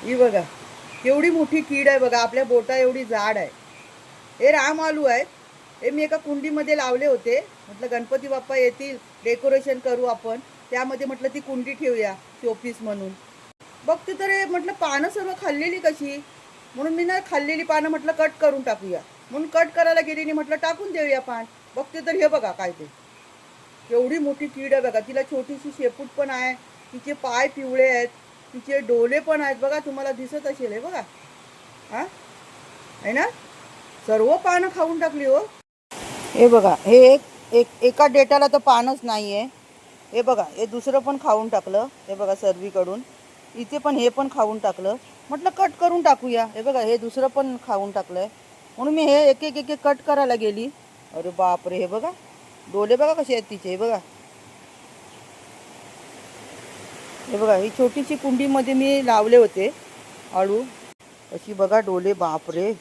ही बघा केवढी मोठी कीड आहे बघा, आपल्या बोटा एवढी जाड आहे. हे राम आलू आहेत. हे मी एका कुंडीमध्ये लावले होते. म्हटलं गणपती बाप्पा येतील, डेकोरेशन करू आपण. त्यामध्ये म्हटलं ती कुंडी ठेवूया शोपीस म्हणून. बघते तर हे म्हटलं पानं सर्व खाल्लेली कशी, म्हणून मी ना खाल्लेली पानं म्हटलं कट करून टाकूया. म्हणून कट करायला गेली आणि म्हटलं टाकून देऊया पान. बघते तर हे बघा काय ते केवढी मोठी कीड आहे बघा. तिला छोटीशी शेपूट पण आहे, तिचे पाय पिवळे आहेत, तिचे डोले पण आहेत बघा. तुम्हाला दिसत असेल हे बघा. हा आहे ना, सर्व पानं खाऊन टाकली हो. हे बघा हे एका डेटाला तर पानच नाही आहे. हे बघा हे दुसरं पण खाऊन टाकलं. हे बघा सर्वीकडून इथे पण हे पण खाऊन टाकलं. म्हटलं कट करून टाकूया. हे बघा हे दुसरं पण खाऊन टाकलंय, म्हणून मी हे एक एक एक एक कट करायला गेली. अरे बापरे, हे बघा डोले बघा कसे आहेत तिचे. हे बघा, हे बघा ही छोटीशी कुंडीमध्ये मी लावले होते आळू. अशी बघा डोले, बापरे.